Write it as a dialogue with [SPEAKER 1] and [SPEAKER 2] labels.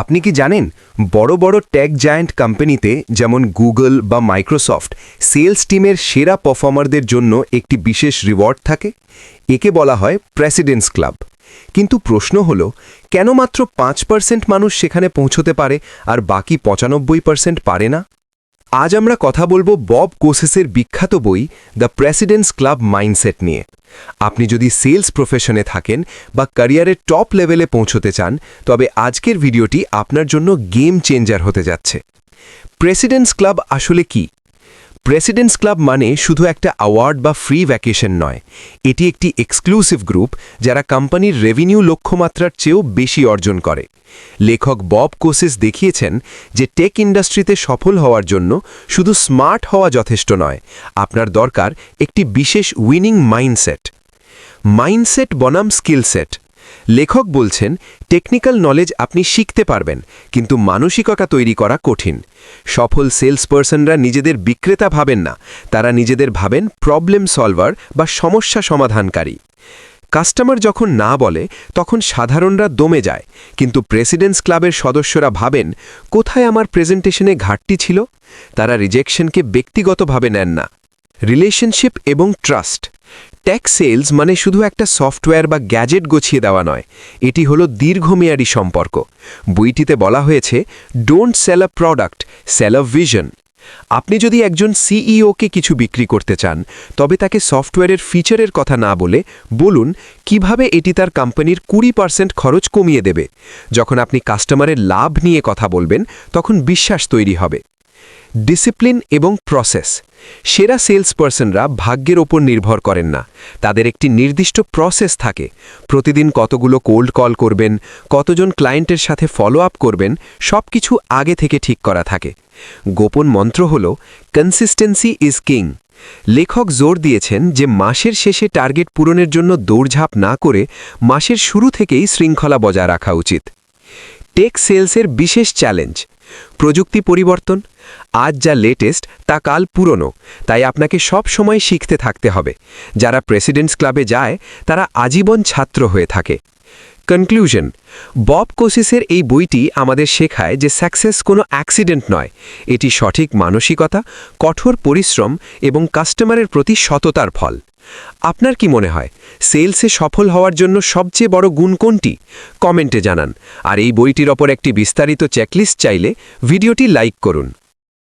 [SPEAKER 1] আপনি কি জানেন বড় বড় টেক জায়ান্ট কোম্পানিতে যেমন গুগল বা মাইক্রোসফট সেলস টিমের সেরা পারফর্মারদের জন্য একটি বিশেষ রিওয়ার্ড থাকে? একে বলা হয় প্রেসিডেন্টস ক্লাব। কিন্তু প্রশ্ন হলো, কেন মাত্র 5% মানুষ সেখানে পৌঁছতে পারে আর বাকি 95% পারে না? আজ আমরা কথা বলবো বব কোসেসের বিখ্যাত বই দ্য প্রেসিডেন্টস ক্লাব মাইন্ডসেট নিয়ে। আপনি যদি সেলস প্রফেশনে থাকেন বা ক্যারিয়ারের টপ লেভেলে পৌঁছতে চান, তবে আজকের ভিডিওটি আপনার জন্য গেম চেঞ্জার হতে যাচ্ছে। প্রেসিডেন্টস ক্লাব আসলে কি? প্রেসিডেন্টস ক্লাব মানে শুধু একটা অ্যাওয়ার্ড বা ফ্রি ভ্যাকেশন নয়, এটি একটি এক্সক্লুসিভ গ্রুপ যারা কোম্পানির রেভিনিউ লক্ষ্যমাত্রার চেয়েও বেশি অর্জন করে। লেখক বব কোসেস দেখিয়েছেন যে টেক ইন্ডাস্ট্রিতে সফল হওয়ার জন্য শুধু স্মার্ট হওয়া যথেষ্ট নয়, আপনার দরকার একটি বিশেষ উইনিং মাইন্ডসেট বনাম স্কিল সেট। লেখক বলছেন, টেকনিক্যাল নলেজ আপনি শিখতে পারবেন, কিন্তু মানসিকতা তৈরি করা কঠিন। সফল সেলস পার্সনরা নিজেদের বিক্রেতা ভাবেন না, তারা নিজেদের ভাবেন প্রবলেম সলভার বা সমস্যা সমাধানকারী। কাস্টমার যখন না বলে তখন সাধারণরা দমে যায়, কিন্তু প্রেসিডেন্টস ক্লাবের সদস্যরা ভাবেন, কোথায় আমার প্রেজেন্টেশনে ঘাটতি ছিল? তারা রিজেকশনকে ব্যক্তিগতভাবে নেন না। রিলেশনশিপ এবং ট্রাস্ট। টেক সেলস মানে শুধু একটা সফটওয়্যার বা গ্যাজেট গুছিয়ে দেওয়া নয়, এটি হলো দীর্ঘমেয়াদী সম্পর্ক। বইটিতে বলা হয়েছে, don't sell a product, sell a vision. আপনি যদি একজন সিইওকে কিছু বিক্রি করতে চান, তবে তাকে সফটওয়্যারের ফিচারের কথা না বলে বলুন কিভাবে এটি তার কোম্পানির 20% খরচ কমিয়ে দেবে। যখন আপনি কাস্টমারের লাভ নিয়ে কথা বলবেন, তখন বিশ্বাস তৈরি হবে। ডিসিপ্লিন এবং প্রসেস। সেরা সেলস পার্সনরা ভাগ্যের ওপর নির্ভর করেন না, তাদের একটি নির্দিষ্ট প্রসেস থাকে। প্রতিদিন কতগুলো কোল্ড কল করবেন, কতজন ক্লায়েন্টের সাথে ফলো আপ করবেন, সব কিছু আগে থেকে ঠিক করা থাকে। গোপন মন্ত্র হল কনসিস্টেন্সি ইজ কিং। লেখক জোর দিয়েছেন যে মাসের শেষে টার্গেট পূরণের জন্য দৌড়ঝাঁপ না করে মাসের শুরু থেকেই শৃঙ্খলা বজায় রাখা উচিত। টেক সেলসের বিশেষ চ্যালেঞ্জ। প্রযুক্তি পরিবর্তন। আজ যা লেটেস্ট তা কাল পুরনো, তাই আপনাকে সব সময় শিখতে থাকতে হবে। যারা প্রেসিডেন্টস ক্লাবে যায় তারা আজীবন ছাত্র হয়ে থাকে। কনক্লুশন, বব কোসেসের এই বইটি আমাদের শেখায় যে সাকসেস কোনো অ্যাক্সিডেন্ট নয়, এটি সঠিক মানসিকতা, কঠোর পরিশ্রম এবং কাস্টমারের প্রতি সততার ফল। আপনার কি মনে হয়, সেলসে সফল হওয়ার জন্য সবচেয়ে বড় গুণ কোনটি? কমেন্টে জানান। আর এই বইটির ওপর একটি বিস্তারিত চেকলিস্ট চাইলে ভিডিওটি লাইক করুন।